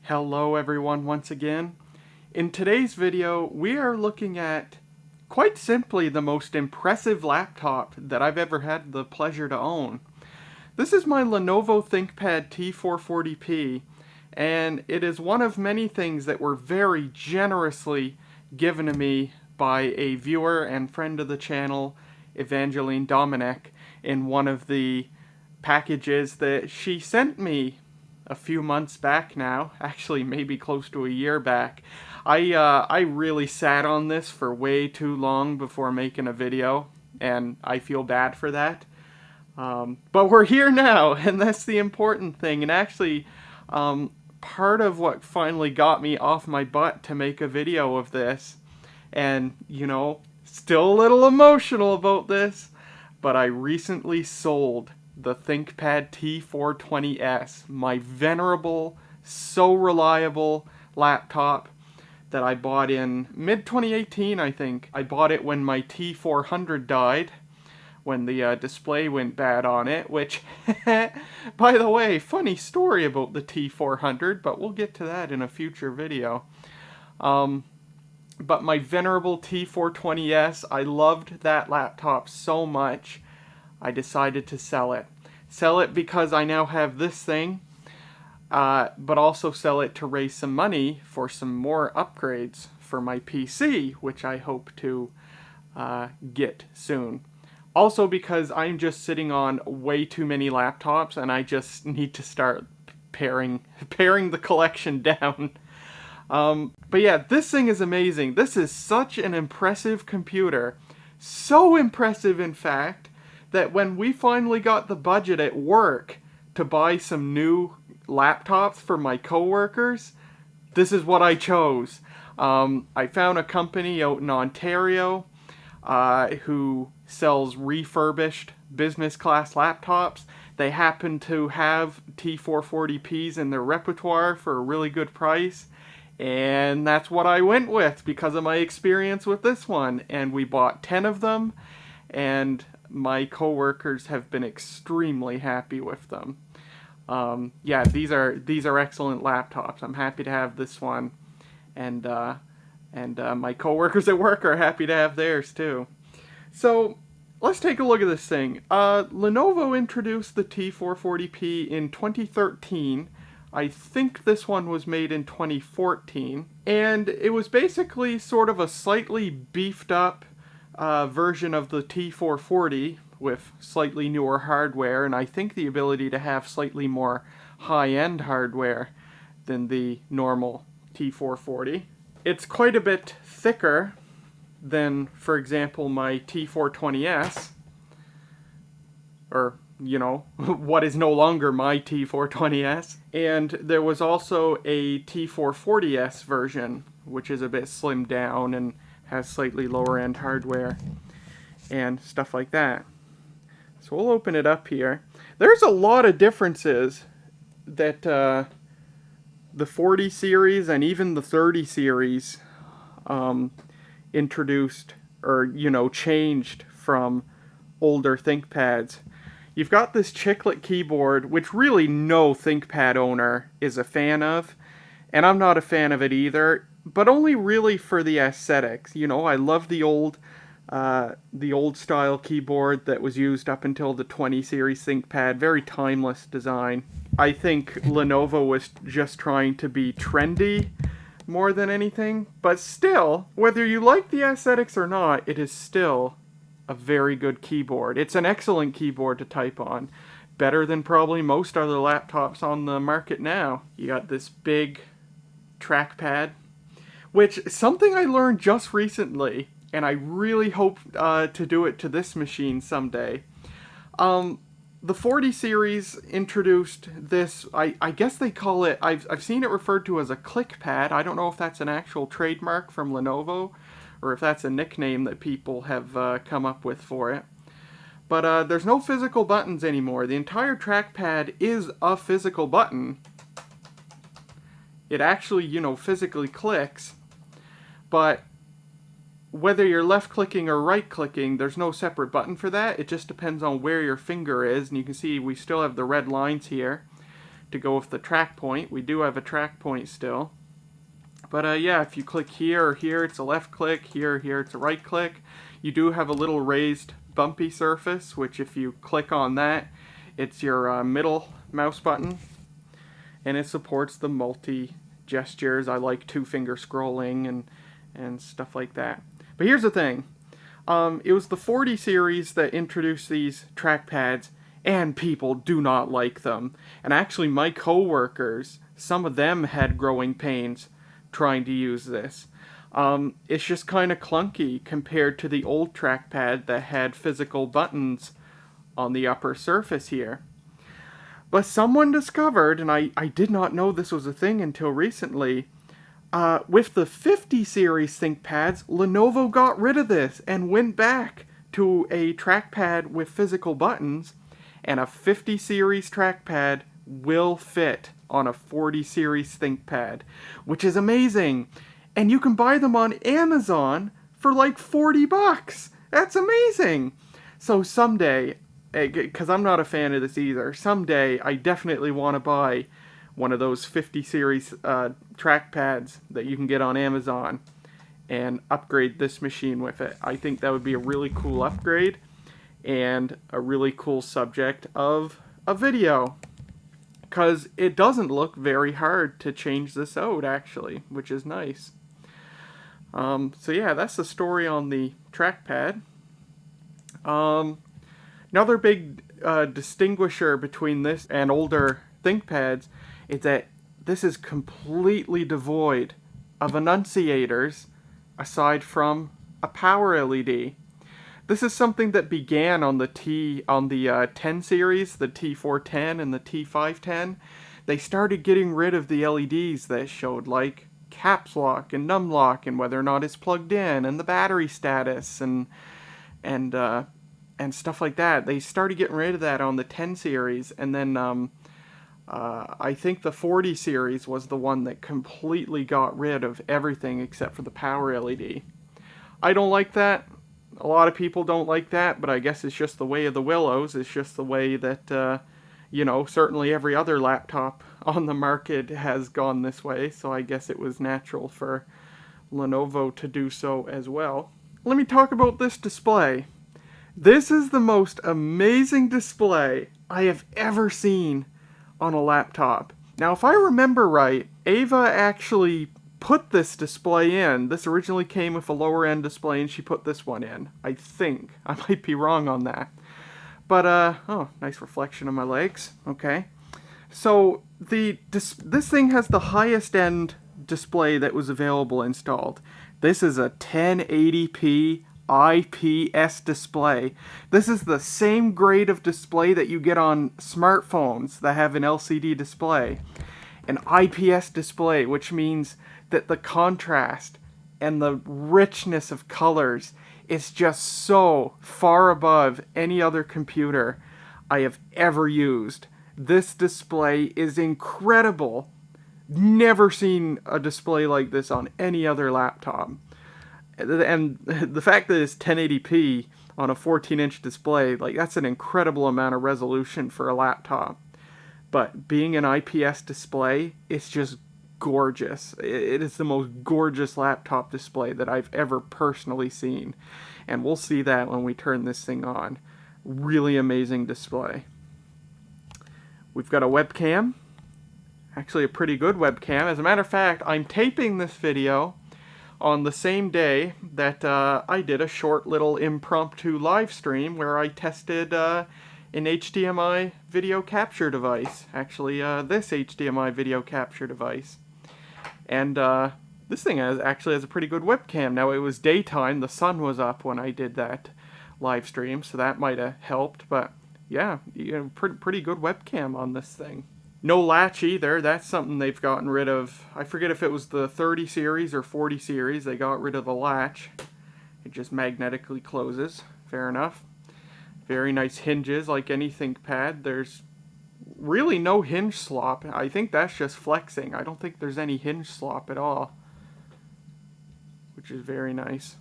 Hello everyone once again. In today's video, we are looking at, quite simply, the most impressive laptop that I've ever had the pleasure to own. This is my Lenovo ThinkPad T440p, and it is one of many things that were very generously given to me by a viewer and friend of the channel, Evangeline Dominic, in one of the packages that she sent me a few months back now, actually maybe close to a year back. I really sat on this for way too long before making a video, and I feel bad for that. But we're here now, and that's the important thing. And actually, part of what finally got me off my butt to make a video of this, and, you know, still a little emotional about this, but I recently sold the ThinkPad T420S, my venerable, so reliable laptop that I bought in mid-2018, I think. I bought it when my T400 died, when the display went bad on it, which, by the way, funny story about the T400, but we'll get to that in a future video. But my venerable T420S, I loved that laptop so much, I decided to sell it. Sell it because I now have this thing, but also sell it to raise some money for some more upgrades for my PC, which I hope to get soon. Also because I'm just sitting on way too many laptops, and I just need to start paring the collection down. But yeah, this thing is amazing. This is such an impressive computer. So impressive, in fact, that when we finally got the budget at work to buy some new laptops for my coworkers, this is what I chose. I found a company out in Ontario who sells refurbished business class laptops. They happen to have T440p's in their repertoire for a really good price, and that's what I went with because of my experience with this one. And we bought 10 of them, and my coworkers have been extremely happy with them. Yeah, these are excellent laptops. I'm happy to have this one, and my coworkers at work are happy to have theirs too. So let's take a look at this thing. Lenovo introduced the T440p in 2013. I think this one was made in 2014, and it was basically sort of a slightly beefed up version of the T440 with slightly newer hardware, and I think the ability to have slightly more high-end hardware than the normal T440. It's quite a bit thicker than, for example, my T420S, or, you know, what is no longer my T420S. And there was also a T440S version, which is a bit slimmed down and has slightly lower end hardware and stuff like that. So we'll open it up here. There's a lot of differences that the 40 series and even the 30 series introduced, or, you know, changed from older ThinkPads. You've got this chiclet keyboard, which really no ThinkPad owner is a fan of, and I'm not a fan of it either, but only really for the aesthetics. You know, I love the old style keyboard that was used up until the 20 series ThinkPad. Very timeless design. I think Lenovo was just trying to be trendy more than anything, but still, whether you like the aesthetics or not, it is still a very good keyboard. It's an excellent keyboard to type on. Better than probably most other laptops on the market now. You got this big trackpad, which something I learned just recently, and I really hope to do it to this machine someday. The 40 series introduced this, I guess they call it, I've seen it referred to as a ClickPad. I don't know if that's an actual trademark from Lenovo, or if that's a nickname that people have come up with for it. But there's no physical buttons anymore. The entire trackpad is a physical button. It actually, you know, physically clicks, but whether you're left-clicking or right-clicking, there's no separate button for that. It just depends on where your finger is, and you can see we still have the red lines here to go with the track point. We do have a track point still. But yeah, if you click here or here, it's a left click. Here or here, it's a right click. You do have a little raised bumpy surface, which if you click on that, it's your middle mouse button. And it supports the multi gestures. I like 2-finger scrolling and stuff like that. But here's the thing. It was the 40 series that introduced these trackpads, and people do not like them. And actually my coworkers, some of them had growing pains trying to use this. It's just kind of clunky compared to the old trackpad that had physical buttons on the upper surface here. But someone discovered, and I did not know this was a thing until recently, with the 50 series ThinkPads, Lenovo got rid of this and went back to a trackpad with physical buttons, and a 50 series trackpad will fit on a 40 series ThinkPad, which is amazing. And you can buy them on Amazon for like $40. That's amazing. So someday, because I'm not a fan of this either, someday I definitely want to buy one of those 50 series trackpads that you can get on Amazon and upgrade this machine with it. I think that would be a really cool upgrade and a really cool subject of a video, because it doesn't look very hard to change this out actually, which is nice. So yeah, that's the story on the trackpad. Another big distinguisher between this and older ThinkPads is that this is completely devoid of annunciators aside from a power LED. This is something that began on the 10 series, the T410 and the T510. They started getting rid of the LEDs that showed like caps lock and num lock and whether or not it's plugged in and the battery status and stuff like that. They started getting rid of that on the 10 series, and then I think the 40 series was the one that completely got rid of everything except for the power LED. I don't like that. A lot of people don't like that, but I guess it's just the way of the willows. It's just the way that, you know, certainly every other laptop on the market has gone this way, so I guess it was natural for Lenovo to do so as well. Let me talk about this display. This is the most amazing display I have ever seen on a laptop. Now, if I remember right, Ava actually put this display in. This originally came with a lower end display and she put this one in. I think. I might be wrong on that. But, oh, nice reflection of my legs. Okay. So, this thing has the highest end display that was available installed. This is a 1080p IPS display. This is the same grade of display that you get on smartphones that have an LCD display. An IPS display, which means that the contrast and the richness of colors is just so far above any other computer I have ever used. This display is incredible. Never seen a display like this on any other laptop. And the fact that it's 1080p on a 14-inch display, like, that's an incredible amount of resolution for a laptop. But being an IPS display, it's just gorgeous. It is the most gorgeous laptop display that I've ever personally seen. And we'll see that when we turn this thing on. Really amazing display. We've got a webcam. Actually a pretty good webcam. As a matter of fact, I'm taping this video on the same day that I did a short little impromptu live stream where I tested an HDMI video capture device. Actually, this HDMI video capture device. And this thing actually has a pretty good webcam. Now, it was daytime. The sun was up when I did that live stream, so that might have helped. But yeah, you know, pretty good webcam on this thing. No latch either. That's something they've gotten rid of. I forget if it was the 30 series or 40 series. They got rid of the latch. It just magnetically closes. Fair enough. Very nice hinges like any ThinkPad. There's really no hinge slop. I think that's just flexing. I don't think there's any hinge slop at all, which is very nice.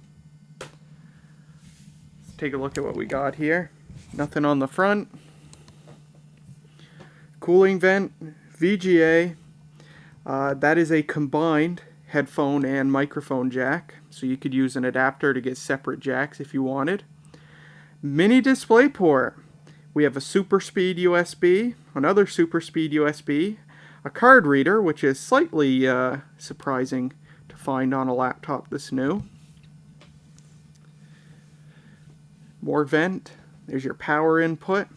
Let's take a look at what we got here. Nothing on the front. Cooling vent, VGA. That is a combined headphone and microphone jack, so you could use an adapter to get separate jacks if you wanted. Mini display port. We have a super speed USB, another super speed USB, a card reader, which is slightly surprising to find on a laptop this new. More vent. There's your power input.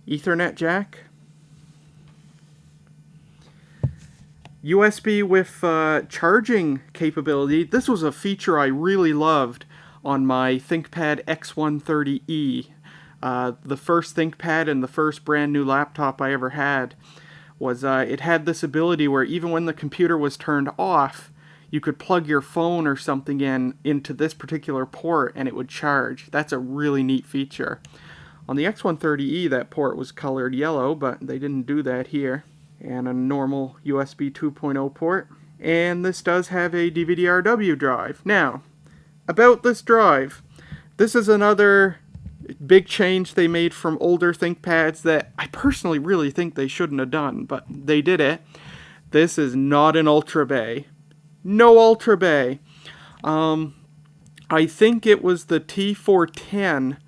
Ethernet jack. USB with charging capability. This was a feature I really loved on my ThinkPad X130E. The first ThinkPad and the first brand new laptop I ever had was it had this ability where even when the computer was turned off, you could plug your phone or something into this particular port and it would charge. That's a really neat feature. On the X130E, that port was colored yellow, but they didn't do that here. And a normal USB 2.0 port. And this does have a DVD-RW drive. Now, about this drive, this is another big change they made from older ThinkPads that I personally really think they shouldn't have done, but they did it. This is not an Ultra Bay. No Ultra Bay. I think it was the T410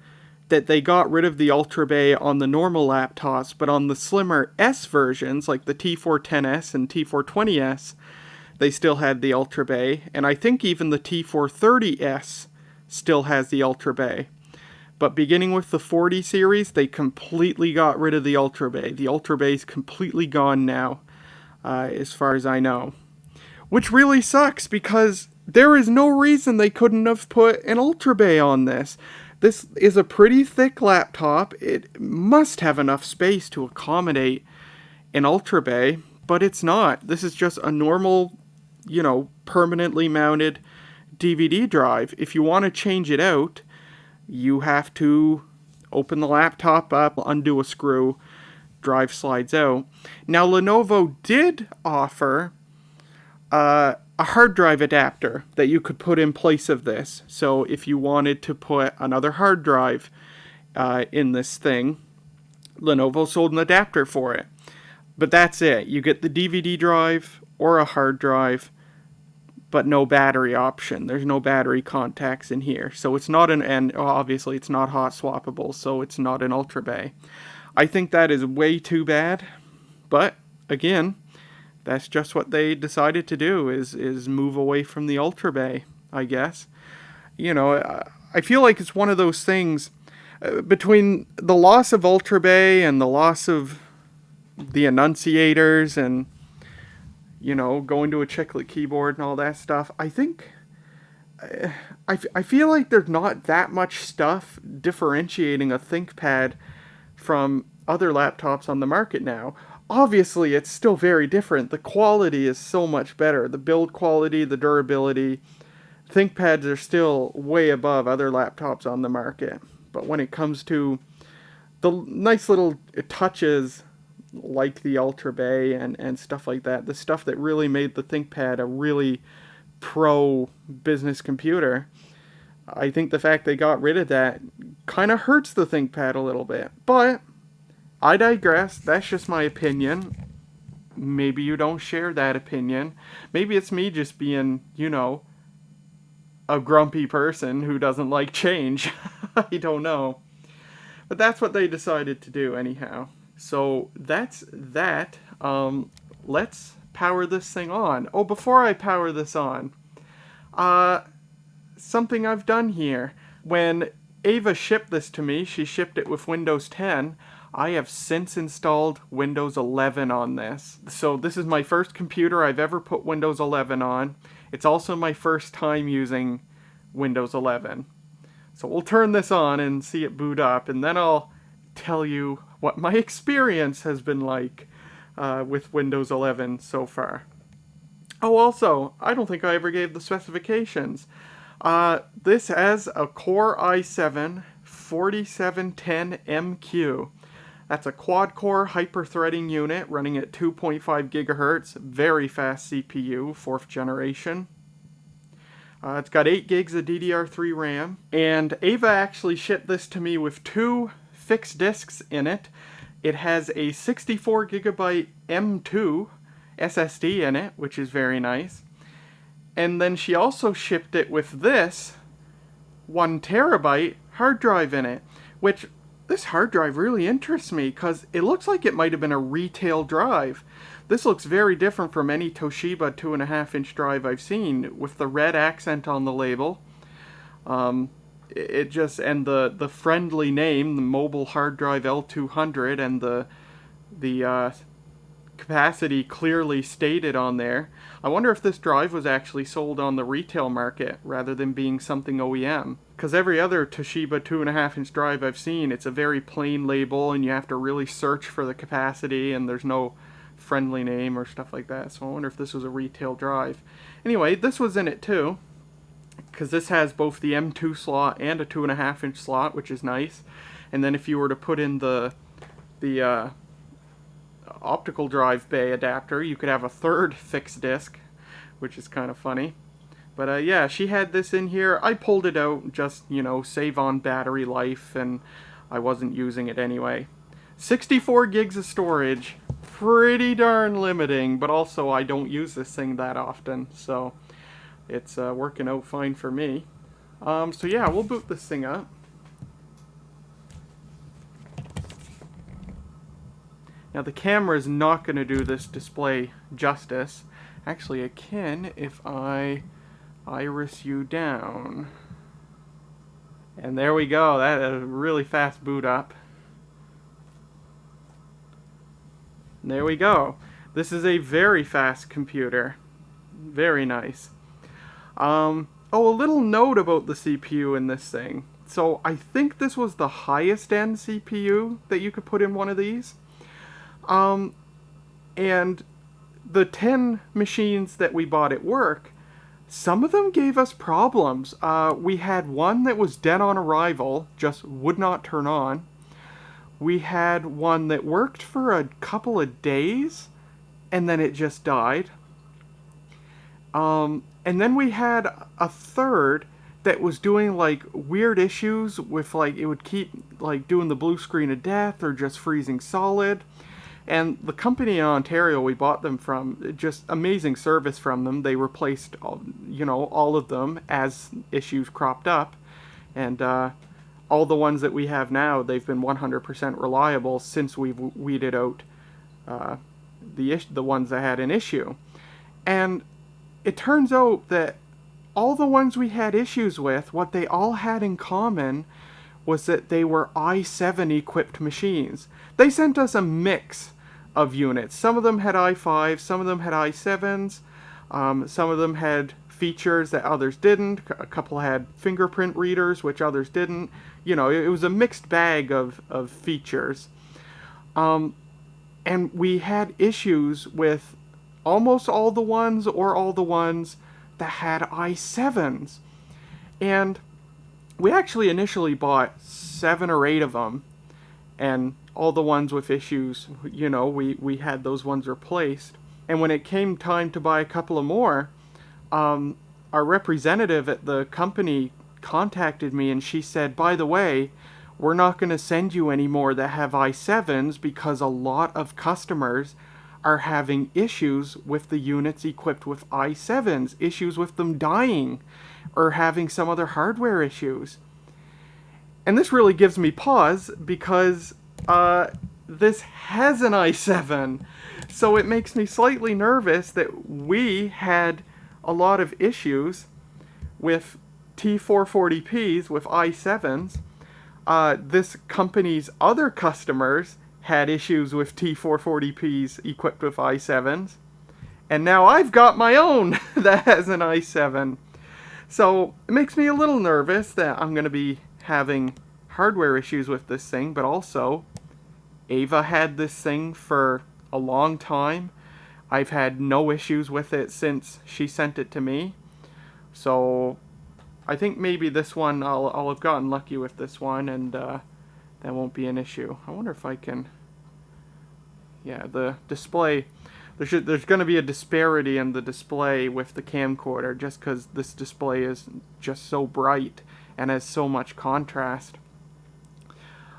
that they got rid of the Ultra Bay on the normal laptops, but on the slimmer S versions, like the T410S and T420S, they still had the Ultra Bay, and I think even the T430S still has the Ultra Bay. But beginning with the 40 series, they completely got rid of the Ultra Bay. The Ultra Bay's completely gone now, as far as I know. Which really sucks, because there is no reason they couldn't have put an Ultra Bay on this. This is a pretty thick laptop. It must have enough space to accommodate an Ultra Bay, but it's not. This is just a normal, permanently mounted DVD drive. If you want to change it out, you have to open the laptop up, undo a screw, drive slides out. Now, Lenovo did offer a hard drive adapter that you could put in place of this. So if you wanted to put another hard drive in this thing, Lenovo sold an adapter for it. But that's it. You get the DVD drive or a hard drive, but no battery option. There's no battery contacts in here. So it's not and obviously it's not hot swappable, so it's not an Ultra Bay. I think that is way too bad. But again, that's just what they decided to do, is move away from the Ultra Bay, I guess. I feel like it's one of those things, between the loss of Ultra Bay and the loss of the enunciators and, going to a chiclet keyboard and all that stuff, I think, I feel like there's not that much stuff differentiating a ThinkPad from other laptops on the market now. Obviously, it's still very different. The quality is so much better. The build quality, the durability. ThinkPads are still way above other laptops on the market. But when it comes to the nice little touches like the Ultra Bay and stuff like that, the stuff that really made the ThinkPad a really pro business computer, I think the fact they got rid of that kind of hurts the ThinkPad a little bit. But I digress. That's just my opinion. Maybe you don't share that opinion. Maybe it's me just being, a grumpy person who doesn't like change. I don't know. But that's what they decided to do anyhow. So that's that. Let's power this thing on. Oh, before I power this on, something I've done here. When Ava shipped this to me, she shipped it with Windows 10. I have since installed Windows 11 on this. So this is my first computer I've ever put Windows 11 on. It's also my first time using Windows 11. So we'll turn this on and see it boot up, and then I'll tell you what my experience has been like with Windows 11 so far. Oh, also, I don't think I ever gave the specifications. This has a Core i7 4710MQ. That's a quad-core hyper-threading unit running at 2.5 gigahertz, very fast CPU, 4th generation. It's got 8 gigs of DDR3 RAM, and Ava actually shipped this to me with 2 fixed disks in it. It has a 64 gigabyte M2 SSD in it, which is very nice. And then she also shipped it with this 1 terabyte hard drive in it, which this hard drive really interests me because it looks like it might have been a retail drive. This looks very different from any Toshiba 2.5-inch drive I've seen, with the red accent on the label. It just, and the friendly name, the mobile hard drive L200, and the capacity clearly stated on there. I wonder if this drive was actually sold on the retail market rather than being something OEM. Because every other Toshiba 2.5-inch drive I've seen, it's a very plain label and you have to really search for the capacity and there's no friendly name or stuff like that. So I wonder if this was a retail drive. Anyway, this was in it too, because this has both the M2 slot and a 2.5-inch slot, which is nice. And then if you were to put in the optical drive bay adapter, you could have a third fixed disc, which is kind of funny. But yeah, she had this in here. I pulled it out just, you know, save on battery life, and I wasn't using it anyway. 64 gigs of storage, pretty darn limiting, but also I don't use this thing that often, so it's working out fine for me. So yeah, we'll boot this thing up. Now the camera is not going to do this display justice. Actually, I can if I iris you down. And there we go. That is a really fast boot up. And there we go. This is a very fast computer. Very nice. Oh, a little note about the CPU in this thing. So I think this was the highest end CPU that you could put in one of these. And the 10 machines that we bought at work, some of them gave us problems. We had one that was dead on arrival, just would not turn on. We had one that worked for a couple of days, and then it just died. And then we had a third that was doing like weird issues with, like, it would keep like doing the blue screen of death or just freezing solid. And the company in Ontario we bought them from, just amazing service from them. They replaced, you know, all of them as issues cropped up. And all the ones that we have now, they've been 100% reliable since we've weeded out the ones that had an issue. And it turns out that all the ones we had issues with, what they all had in common was that they were i7 equipped machines. They sent us a mix of units. Some of them had i5, some of them had i7s, some of them had features that others didn't. A couple had fingerprint readers, which others didn't. You know, it was a mixed bag of features. And we had issues with almost all the ones or all the ones that had i7s. And we actually initially bought 7 or 8 of them, and all the ones with issues, you know, we had those ones replaced. And when it came time to buy a couple of more, our representative at the company contacted me and she said, by the way, we're not going to send you any more that have i7s because a lot of customers are having issues with the units equipped with i7s, issues with them dying or having some other hardware issues. And this really gives me pause because this has an i7, so it makes me slightly nervous that we had a lot of issues with T440p's with i7s. This company's other customers had issues with T440p's equipped with i7s, and now I've got my own that has an i7. So it makes me a little nervous that I'm going to be having hardware issues with this thing, but also Ava had this thing for a long time. I've had no issues with it since she sent it to me. So I think maybe this one, I'll have gotten lucky with this one, and that won't be an issue. I wonder if I can... Yeah, the display... There's going to be a disparity in the display with the camcorder just because this display is just so bright and has so much contrast.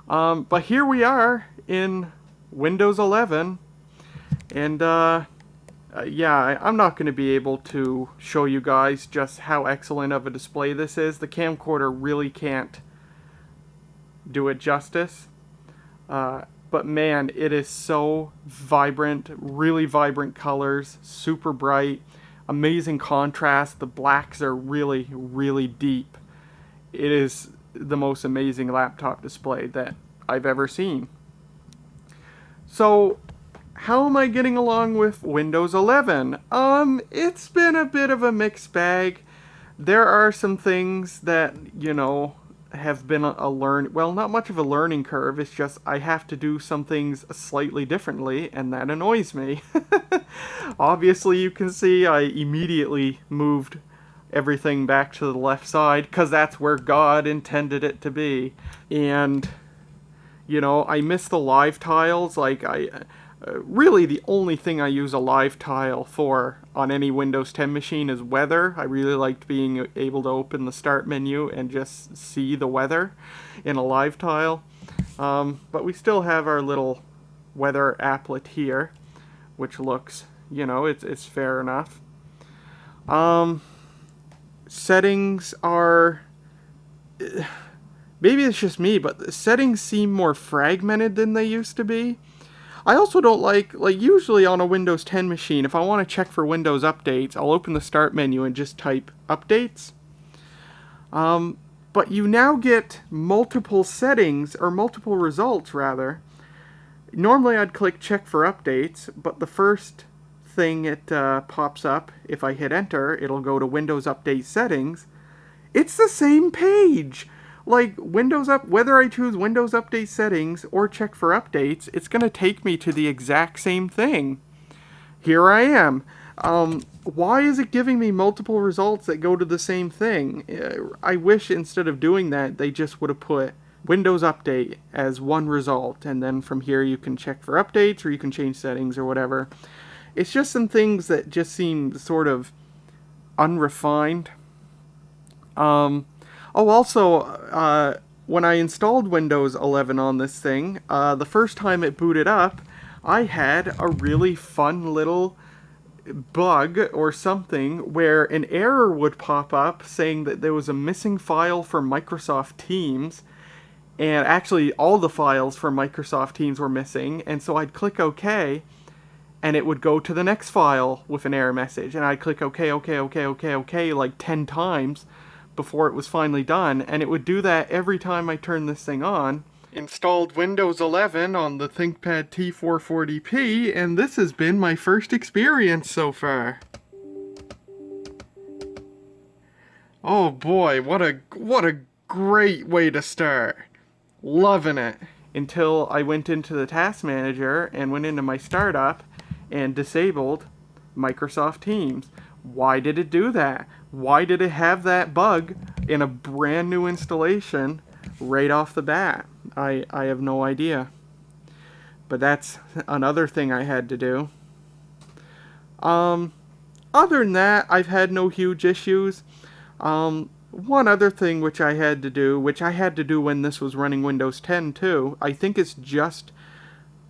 But here we are in Windows 11. And yeah, I'm not going to be able to show you guys just how excellent of a display this is. The camcorder really can't do it justice. But man, it is so vibrant, really vibrant colors, super bright, amazing contrast. The blacks are really, really deep. It is the most amazing laptop display that I've ever seen. So, how am I getting along with Windows 11? It's been a bit of a mixed bag. There are some things that, you know, have been well, not much of a learning curve. It's just I have to do some things slightly differently, and that annoys me. Obviously, you can see I immediately moved everything back to the left side, because that's where God intended it to be. And, you know, I miss the live tiles. Like, really the only thing I use a live tile for on any Windows 10 machine is weather. I really liked being able to open the start menu and just see the weather in a live tile. But we still have our little weather applet here, which looks, you know, it's fair enough. Settings are... Maybe it's just me, but the settings seem more fragmented than they used to be. I also don't like usually on a Windows 10 machine, if I want to check for Windows updates, I'll open the start menu and just type updates. But you now get multiple settings, or multiple results rather. Normally I'd click check for updates, but the first thing it pops up, if I hit enter, it'll go to Windows Update Settings. It's the same page! Like, whether I choose Windows Update Settings or check for updates, it's going to take me to the exact same thing. Here I am. Why is it giving me multiple results that go to the same thing? I wish instead of doing that, they just would have put Windows Update as one result, and then from here you can check for updates, or you can change settings, or whatever. It's just some things that just seem sort of unrefined. Oh, also, when I installed Windows 11 on this thing, the first time it booted up, I had a really fun little bug or something where an error would pop up saying that there was a missing file for Microsoft Teams, and actually all the files for Microsoft Teams were missing, and so I'd click OK, and it would go to the next file with an error message, and I'd click OK, OK, OK, OK, OK like 10 times before it was finally done, and it would do that every time I turned this thing on. Installed Windows 11 on the ThinkPad T440p, and this has been my first experience so far. Oh boy, what a great way to start. Loving it. Until I went into the task manager and went into my startup and disabled Microsoft Teams. Why did it do that? Why did it have that bug in a brand new installation right off the bat? I have no idea. But that's another thing I had to do. Other than that, I've had no huge issues. One other thing which I had to do when this was running Windows 10 too, I think it's just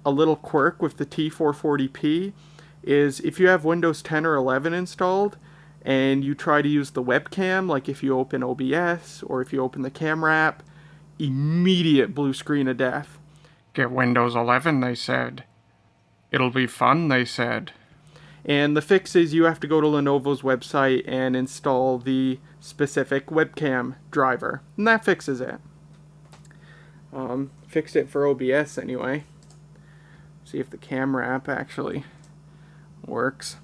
a little quirk with the T440p, is if you have Windows 10 or 11 installed, and you try to use the webcam, like if you open OBS or if you open the camera app, immediate blue screen of death. Get Windows 11, they said. It'll be fun, they said. And the fix is you have to go to Lenovo's website and install the specific webcam driver, and that fixes it. Fixed it for OBS anyway. See if the camera app actually works.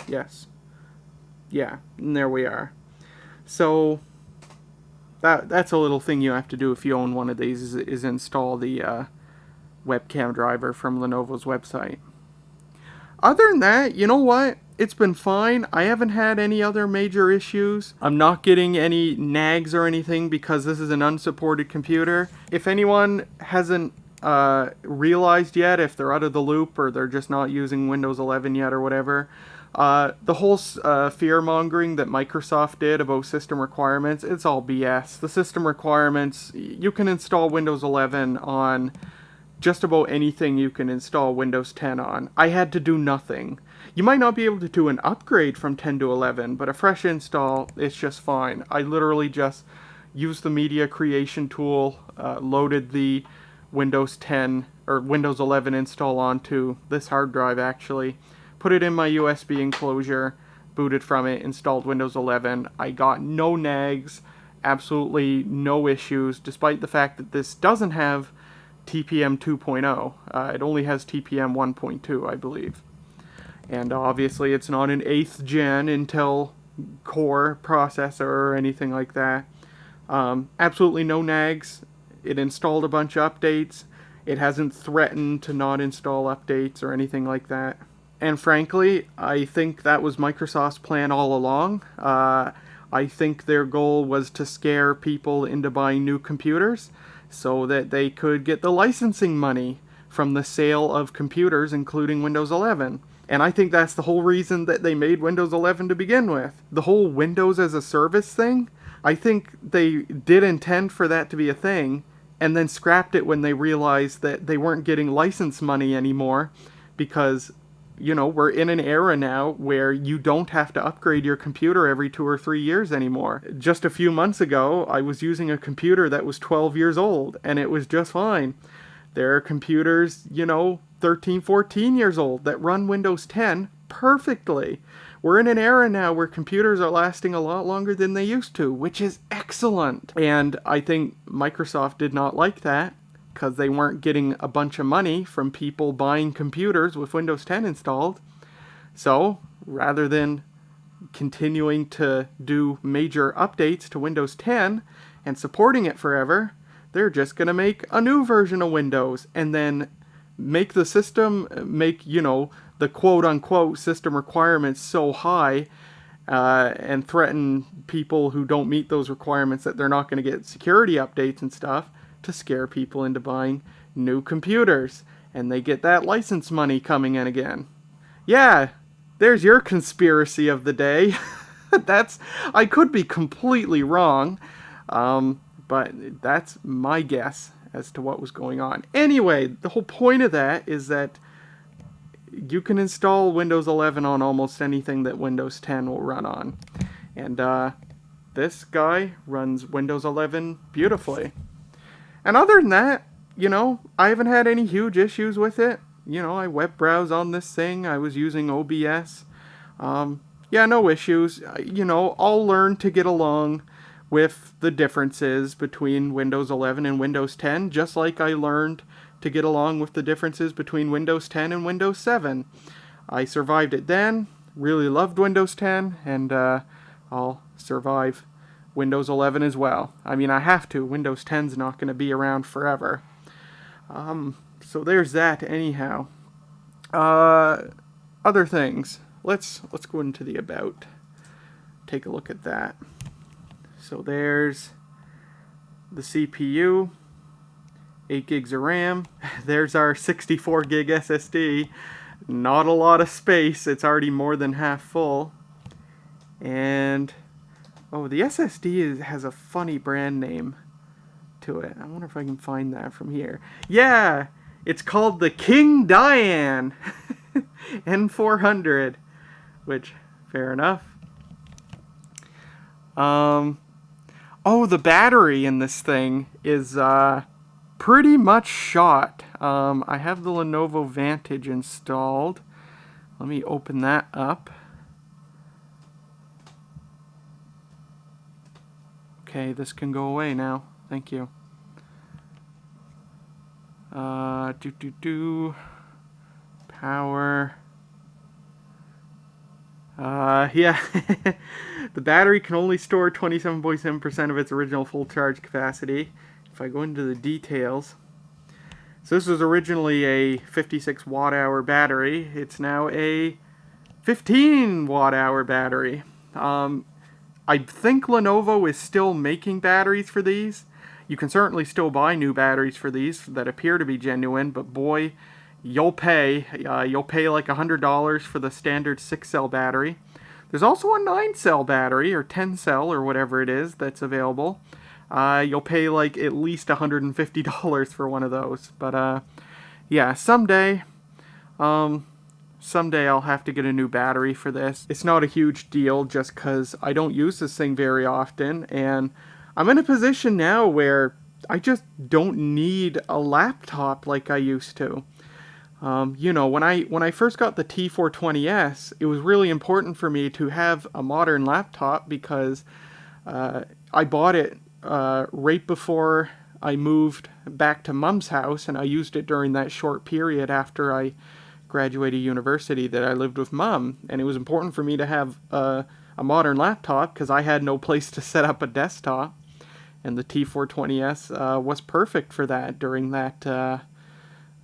Yes. Yeah, and there we are. So, that's a little thing you have to do if you own one of these, is install the webcam driver from Lenovo's website. Other than that, you know what? It's been fine. I haven't had any other major issues. I'm not getting any nags or anything because this is an unsupported computer. If anyone hasn't realized yet, if they're out of the loop or they're just not using Windows 11 yet or whatever, The whole fear-mongering that Microsoft did about system requirements, it's all BS. The system requirements, you can install Windows 11 on just about anything you can install Windows 10 on. I had to do nothing. You might not be able to do an upgrade from 10 to 11, but a fresh install, it's just fine. I literally just used the media creation tool, loaded the Windows 10 or Windows 11 install onto this hard drive actually, put it in my USB enclosure, booted from it, installed Windows 11. I got no nags, absolutely no issues, despite the fact that this doesn't have TPM 2.0. It only has TPM 1.2, I believe. And obviously it's not an 8th gen Intel Core processor or anything like that. Absolutely no nags. It installed a bunch of updates. It hasn't threatened to not install updates or anything like that. And frankly, I think that was Microsoft's plan all along. I think their goal was to scare people into buying new computers so that they could get the licensing money from the sale of computers, including Windows 11. And I think that's the whole reason that they made Windows 11 to begin with. The whole Windows as a service thing, I think they did intend for that to be a thing, and then scrapped it when they realized that they weren't getting license money anymore, because, you know, we're in an era now where you don't have to upgrade your computer every 2 or 3 years anymore. Just a few months ago, I was using a computer that was 12 years old, and it was just fine. There are computers, you know, 13, 14 years old that run Windows 10 perfectly. We're in an era now where computers are lasting a lot longer than they used to, which is excellent. And I think Microsoft did not like that because they weren't getting a bunch of money from people buying computers with Windows 10 installed. So rather than continuing to do major updates to Windows 10 and supporting it forever, they're just going to make a new version of Windows and then make the system, you know, the quote-unquote system requirements so high and threaten people who don't meet those requirements that they're not going to get security updates and stuff to scare people into buying new computers. And they get that license money coming in again. Yeah, there's your conspiracy of the day. I could be completely wrong, but that's my guess as to what was going on. Anyway, the whole point of that is that you can install Windows 11 on almost anything that Windows 10 will run on. And this guy runs Windows 11 beautifully. And other than that, you know, I haven't had any huge issues with it. You know, I web browse on this thing. I was using OBS. Yeah, no issues. You know, I'll learn to get along with the differences between Windows 11 and Windows 10, just like I learned to get along with the differences between Windows 10 and Windows 7. I survived it then, really loved Windows 10, and I'll survive Windows 11 as well. I mean, I have to. Windows 10's not going to be around forever. So there's that anyhow. Other things. Let's go into the about. Take a look at that. So there's the CPU, 8 gigs of RAM. There's our 64 gig SSD. Not a lot of space. It's already more than half full. And oh, the SSD has a funny brand name to it. I wonder if I can find that from here. Yeah, it's called the King Diane N400, which, fair enough. Oh, the battery in this thing is pretty much shot. I have the Lenovo Vantage installed. Let me open that up. Okay, this can go away now. Thank you. Power. Yeah. The battery can only store 27.7% of its original full charge capacity. If I go into the details. So this was originally a 56 watt hour battery. It's now a 15 watt hour battery. I think Lenovo is still making batteries for these. You can certainly still buy new batteries for these that appear to be genuine, but boy, you'll pay like $100 for the standard 6-cell battery. There's also a 9-cell battery, or 10-cell, or whatever it is that's available. You'll pay like at least $150 for one of those. But yeah, someday I'll have to get a new battery for this. It's not a huge deal just because I don't use this thing very often, and I'm in a position now where I just don't need a laptop like I used to. You know, when I first got the T420S, it was really important for me to have a modern laptop because I bought it right before I moved back to Mom's house, and I used it during that short period after I graduated university that I lived with Mom, and it was important for me to have a modern laptop because I had no place to set up a desktop, and the T420S was perfect for that during that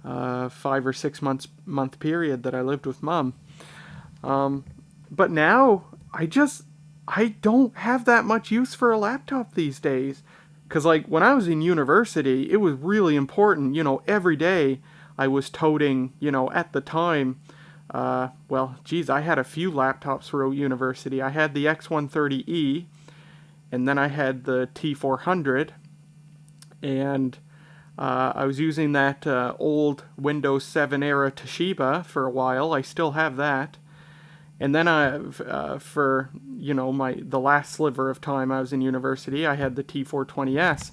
5 or 6 month period that I lived with Mom. But now I don't have that much use for a laptop these days, because like when I was in university, it was really important. You know, every day I was toting, you know, at the time, well, geez, I had a few laptops throughout university. I had the X130E, and then I had the T400, and I was using that old Windows 7 era Toshiba for a while. I still have that. And then for, you know, the last sliver of time I was in university, I had the T420S.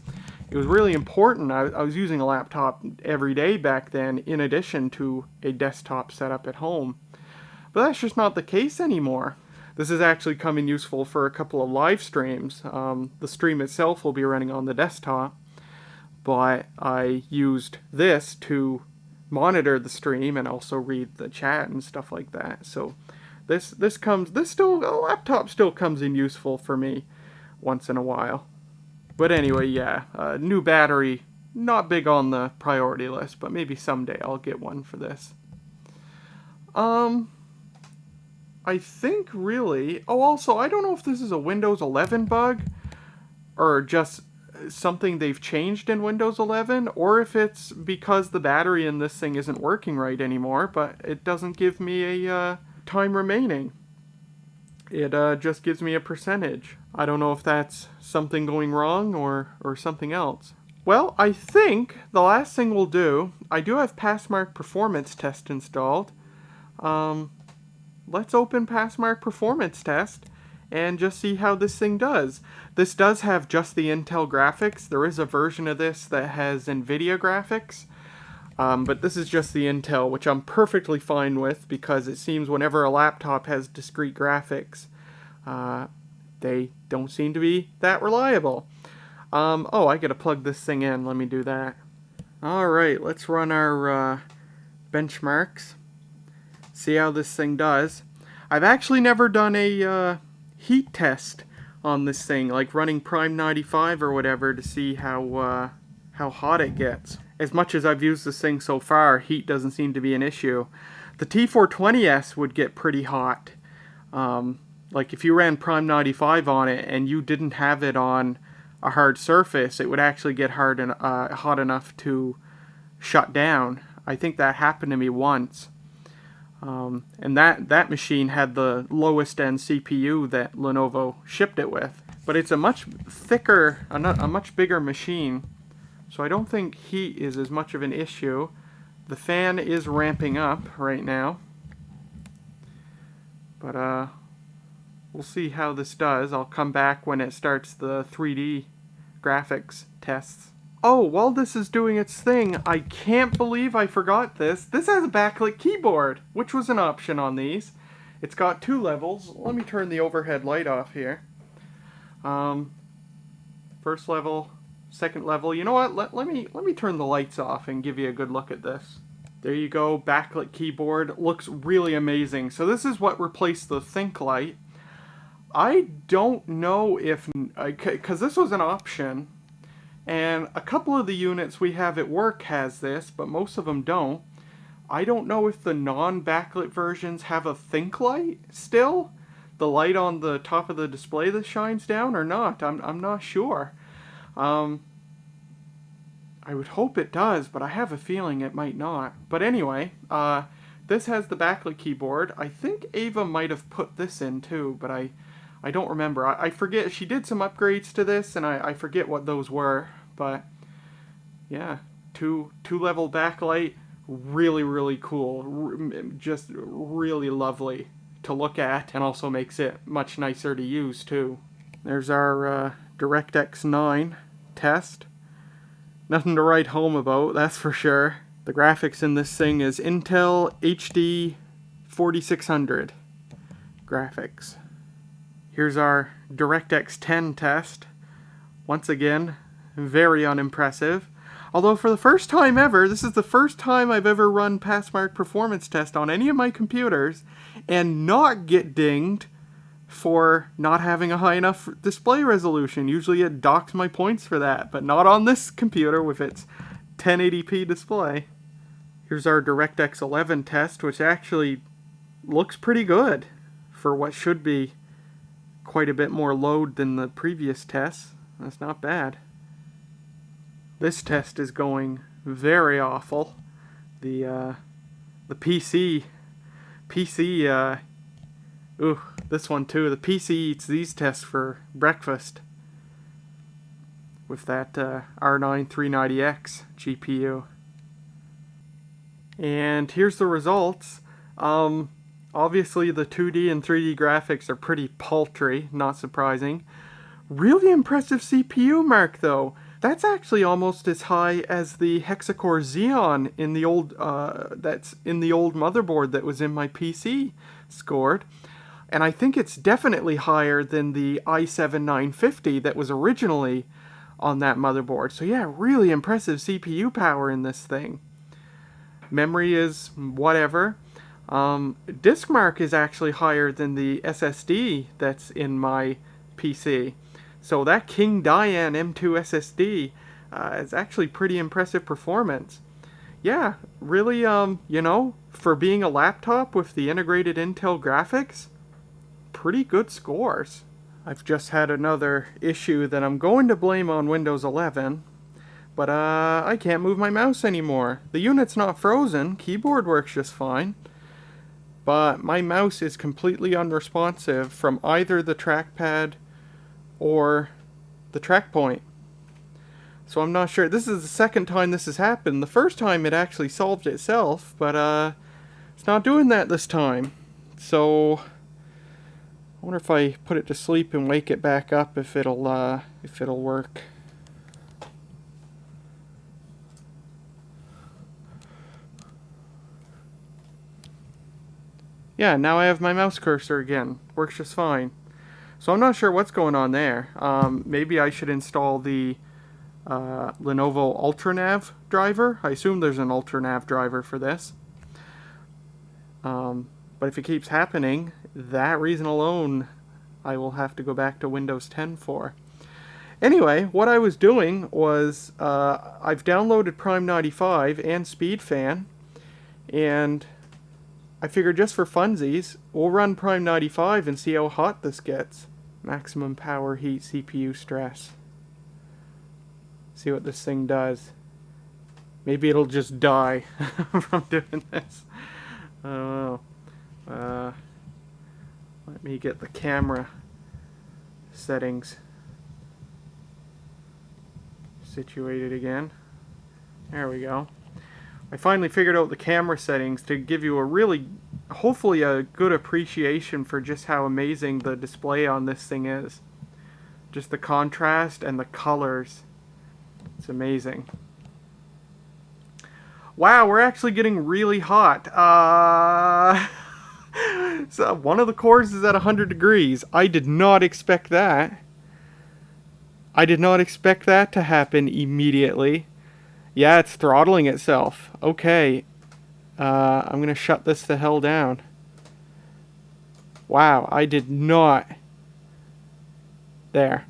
It was really important. I was using a laptop every day back then, in addition to a desktop setup at home. But that's just not the case anymore. This is actually coming useful for a couple of live streams. The stream itself will be running on the desktop, but I used this to monitor the stream and also read the chat and stuff like that. So a laptop still comes in useful for me once in a while. But anyway, yeah, new battery, not big on the priority list, but maybe someday I'll get one for this. I think really, oh, also, I don't know if this is a Windows 11 bug, or just something they've changed in Windows 11, or if it's because the battery in this thing isn't working right anymore, but it doesn't give me a time remaining. It just gives me a percentage. I don't know if that's something going wrong or something else. Well, I think the last thing we'll do, I do have PassMark PerformanceTest installed. Let's open PassMark PerformanceTest and just see how this thing does. This does have just the Intel graphics. There is a version of this that has NVIDIA graphics. But this is just the Intel, which I'm perfectly fine with because it seems whenever a laptop has discrete graphics, they don't seem to be that reliable. Oh, I gotta plug this thing in. Let me do that. Alright, let's run our benchmarks. See how this thing does. I've actually never done a heat test on this thing, like running Prime 95 or whatever to see how hot it gets. As much as I've used this thing so far, heat doesn't seem to be an issue. The T420S would get pretty hot. Like if you ran Prime 95 on it and you didn't have it on a hard surface, it would actually get hot enough to shut down. I think that happened to me once. And that machine had the lowest end CPU that Lenovo shipped it with. But it's a much thicker, a much bigger machine. So I don't think heat is as much of an issue. The fan is ramping up right now. But we'll see how this does. I'll come back when it starts the 3D graphics tests. Oh, while this is doing its thing, I can't believe I forgot this. This has a backlit keyboard, which was an option on these. It's got 2 levels. Let me turn the overhead light off here. First level, second level. You know what? Let me turn the lights off and give you a good look at this. There you go, backlit keyboard. Looks really amazing. So this is what replaced the Think light. I don't know if, because this was an option, and a couple of the units we have at work has this, but most of them don't. I don't know if the non-backlit versions have a Think light still, the light on the top of the display that shines down, or not. I'm not sure. I I would hope it does, but I have a feeling it might not. But anyway, this has the backlit keyboard. I think Ava might have put this in too, but I don't remember. I forget. She did some upgrades to this, and I forget what those were. But yeah, two level backlight, really, really cool. Just really lovely to look at, and also makes it much nicer to use too. There's our DirectX 9 test. Nothing to write home about, that's for sure. The graphics in this thing is Intel HD 4600 graphics. Here's our DirectX 10 test. Once again, very unimpressive. Although for the first time ever, this is the first time I've ever run PassMark PerformanceTest on any of my computers and not get dinged for not having a high enough display resolution. Usually it docks my points for that, but not on this computer with its 1080p display. Here's our DirectX 11 test, which actually looks pretty good for what should be quite a bit more load than the previous tests. That's not bad. This test is going very awful. The PC, this one too. The PC eats these tests for breakfast with that R9 390X GPU. And here's the results. Obviously the 2D and 3D graphics are pretty paltry, not surprising. Really impressive CPU mark though. That's actually almost as high as the Hexacore Xeon in the old that's in the old motherboard that was in my PC scored. And I think it's definitely higher than the i7-950 that was originally on that motherboard. So yeah, really impressive CPU power in this thing. Memory is whatever. Disk mark is actually higher than the SSD that's in my PC. So that King Diane M2 SSD is actually pretty impressive performance. Yeah, really, you know, for being a laptop with the integrated Intel graphics, pretty good scores. I've just had another issue that I'm going to blame on Windows 11, but I can't move my mouse anymore. The unit's not frozen, keyboard works just fine, but my mouse is completely unresponsive from either the trackpad or the track point. So I'm not sure. This is the second time this has happened. The first time it actually solved itself, but it's not doing that this time. So I wonder if I put it to sleep and wake it back up if it'll work. Yeah, now I have my mouse cursor again. Works just fine. So I'm not sure what's going on there. Maybe I should install the Lenovo UltraNav driver. I assume there's an UltraNav driver for this. But if it keeps happening, that reason alone I will have to go back to Windows 10 for. Anyway, what I was doing was I've downloaded Prime 95 and SpeedFan, and I figured just for funsies, we'll run Prime 95 and see how hot this gets. Maximum power heat CPU stress. See what this thing does. Maybe it'll just die from doing this. I don't know. Let me get the camera settings situated again. There we go. I finally figured out the camera settings to give you a really, hopefully a good appreciation for just how amazing the display on this thing is. Just the contrast and the colors. It's amazing. Wow, we're actually getting really hot. So one of the cores is at 100 degrees. I did not expect that. I did not expect that to happen immediately. Yeah, it's throttling itself. Okay. I'm going to shut this the hell down. Wow, I did not. There.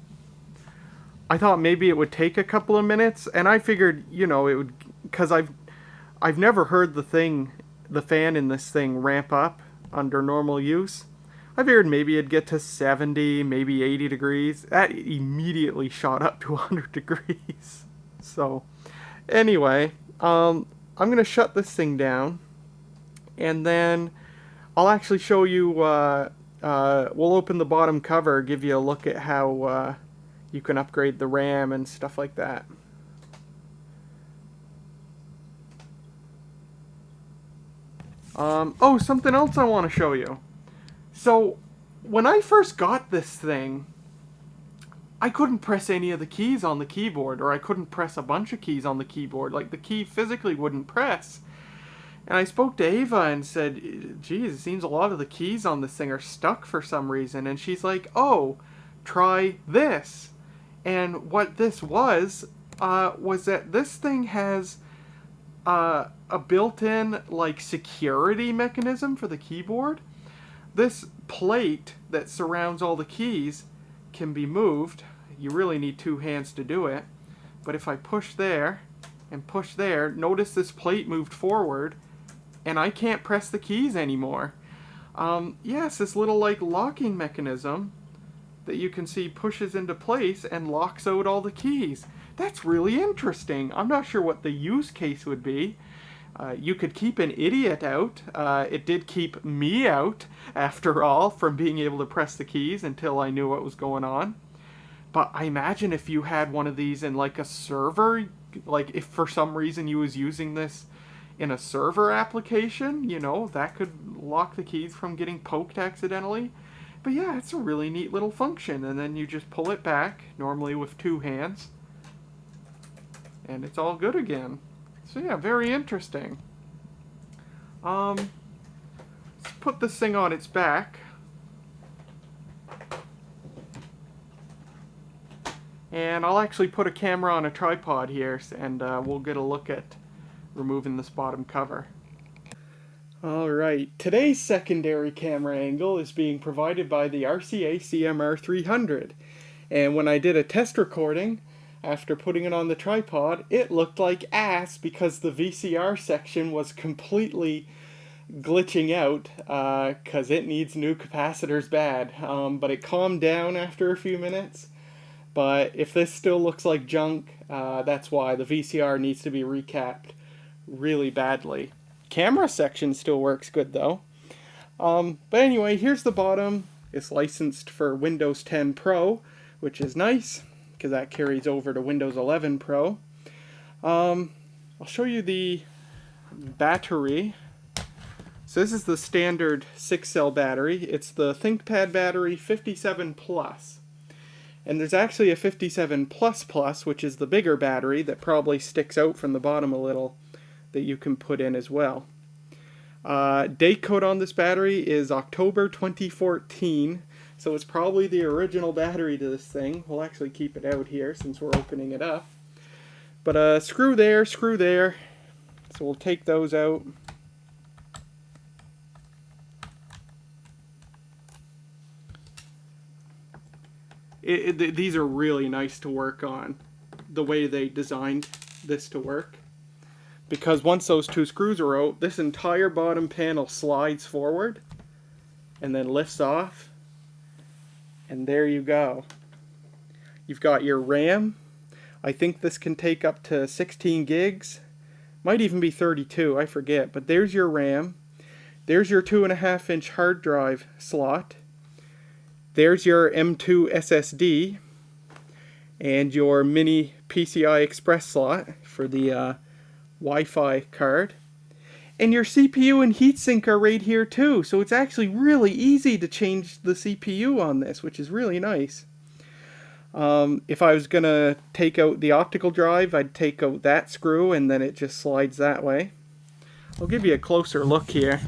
I thought maybe it would take a couple of minutes, and I figured, you know, it would, because I've never heard the fan in this thing ramp up under normal use. I figured maybe it'd get to 70, maybe 80 degrees. That immediately shot up to 100 degrees. So, Anyway, I'm going to shut this thing down, and then I'll actually show you, we'll open the bottom cover, give you a look at how you can upgrade the RAM and stuff like that. Oh, something else I want to show you. So, when I first got this thing, I couldn't press any of the keys on the keyboard, or I couldn't press a bunch of keys on the keyboard. Like, the key physically wouldn't press. And I spoke to Ava and said, geez, it seems a lot of the keys on this thing are stuck for some reason. And she's like, oh, try this. And what this was that this thing has a built-in, like, security mechanism for the keyboard. This plate that surrounds all the keys can be moved. You really need two hands to do it. But if I push there and push there, notice this plate moved forward, and I can't press the keys anymore. Yes, this little like locking mechanism that you can see pushes into place and locks out all the keys. That's really interesting. I'm not sure what the use case would be. You could keep an idiot out. It did keep me out, after all, from being able to press the keys until I knew what was going on. But I imagine if you had one of these in like a server, like if for some reason you was using this in a server application, you know, that could lock the keys from getting poked accidentally. But yeah, it's a really neat little function. And then you just pull it back, normally with two hands, and it's all good again. So yeah, very interesting. Let's put this thing on its back. And I'll actually put a camera on a tripod here, and we'll get a look at removing this bottom cover. Alright, today's secondary camera angle is being provided by the RCA CMR300. And when I did a test recording, after putting it on the tripod, it looked like ass because the VCR section was completely glitching out because it needs new capacitors bad. But it calmed down after a few minutes. But if this still looks like junk, that's why the VCR needs to be recapped really badly. Camera section still works good though. But anyway, here's the bottom. It's licensed for Windows 10 Pro, which is nice because that carries over to Windows 11 Pro. I'll show you the battery. So this is the standard 6-cell battery. It's the ThinkPad battery 57 Plus. And there's actually a 57 Plus Plus, which is the bigger battery that probably sticks out from the bottom a little, that you can put in as well. Date code on this battery is October 2014, so it's probably the original battery to this thing. We'll actually keep it out here since we're opening it up. But screw there, so we'll take those out. These are really nice to work on, the way they designed this to work. Because once those two screws are out, this entire bottom panel slides forward and then lifts off. And there you go. You've got your RAM. I think this can take up to 16 gigs. Might even be 32, I forget. But there's your RAM. There's your 2.5-inch hard drive slot. There's your M2 SSD. And your mini PCI Express slot for the Wi-Fi card. And your CPU and heatsink are right here too, so it's actually really easy to change the CPU on this, which is really nice. If I was gonna take out the optical drive, I'd take out that screw and then it just slides that way. I'll give you a closer look here.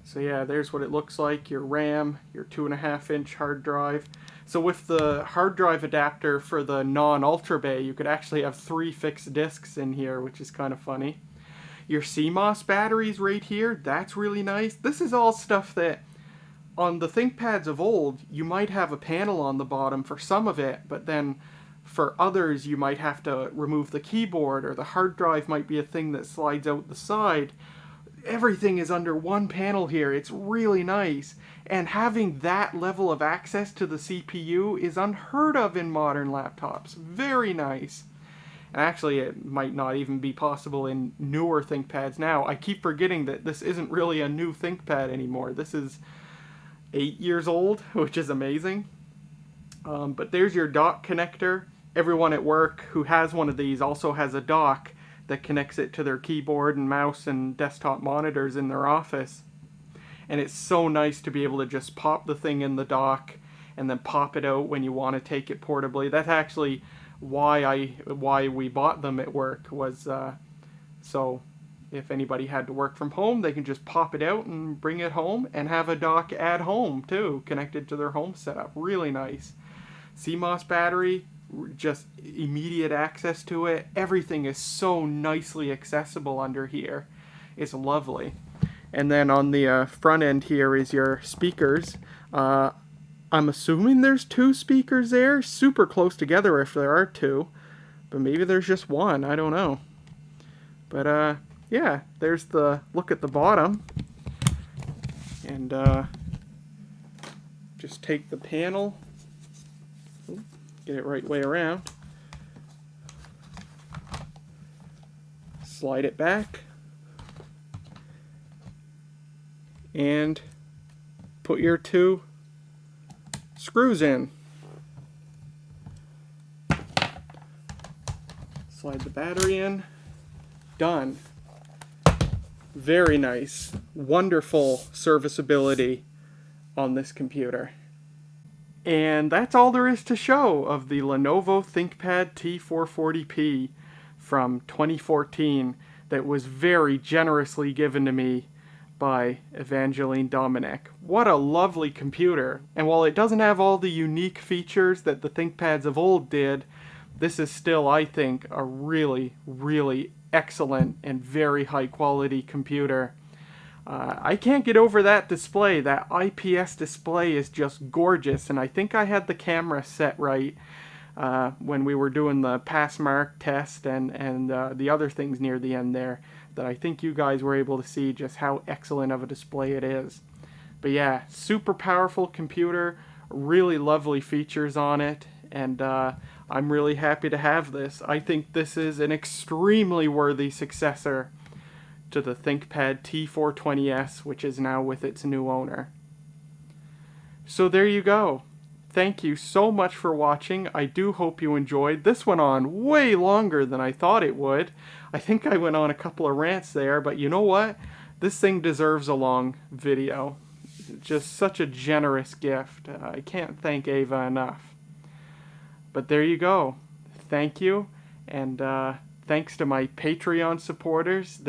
So yeah, there's what it looks like, your RAM, your 2.5-inch hard drive. So with the hard drive adapter for the non-Ultra Bay, you could actually have 3 fixed disks in here, which is kind of funny. Your CMOS batteries right here, that's really nice. This is all stuff that on the ThinkPads of old, you might have a panel on the bottom for some of it, but then for others you might have to remove the keyboard, or the hard drive might be a thing that slides out the side. everything is under one panel here. It's really nice. And having that level of access to the CPU is unheard of in modern laptops. Very nice. And actually, it might not even be possible in newer ThinkPads now. I keep forgetting that this isn't really a new ThinkPad anymore. This is 8 years old, which is amazing. But there's your dock connector. Everyone at work who has one of these also has a dock that connects it to their keyboard and mouse and desktop monitors in their office. And it's so nice to be able to just pop the thing in the dock and then pop it out when you want to take it portably. That's actually why we bought them at work, was so if anybody had to work from home, they can just pop it out and bring it home and have a dock at home too, connected to their home setup. Really nice. CMOS battery, just immediate access to it. Everything is so nicely accessible under here. It's lovely. And then on the front end here is your speakers. I'm assuming there's 2 speakers there, super close together if there are 2, but maybe there's just 1, I don't know. But yeah, there's the look at the bottom. And just take the panel, get it right way around, slide it back, and put your 2 screws in. Slide the battery in. Done. Very nice. Wonderful serviceability on this computer. And that's all there is to show of the Lenovo ThinkPad T440p from 2014 that was very generously given to me by Evangeline Dominic. What a lovely computer. And while it doesn't have all the unique features that the ThinkPads of old did, this is still, I think, a really, really excellent and very high quality computer. I can't get over that display. That IPS display is just gorgeous, and I think I had the camera set right when we were doing the PassMark test and the other things near the end there, that I think you guys were able to see just how excellent of a display it is. But yeah, super powerful computer, really lovely features on it, and I'm really happy to have this. I think this is an extremely worthy successor to the ThinkPad T420S, which is now with its new owner. So there you go. Thank you so much for watching. I do hope you enjoyed. This went on way longer than I thought it would. I think I went on a couple of rants there, but you know what? This thing deserves a long video. Just such a generous gift. I can't thank Ava enough. But there you go. Thank you, and thanks to my Patreon supporters.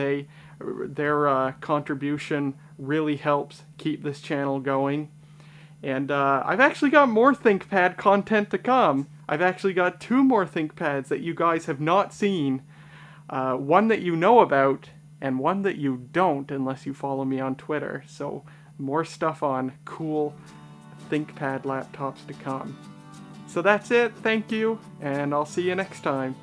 Their contribution really helps keep this channel going. And I've actually got more ThinkPad content to come. I've actually got 2 more ThinkPads that you guys have not seen. One that you know about, and one that you don't unless you follow me on Twitter. So more stuff on cool ThinkPad laptops to come. So that's it. Thank you, and I'll see you next time.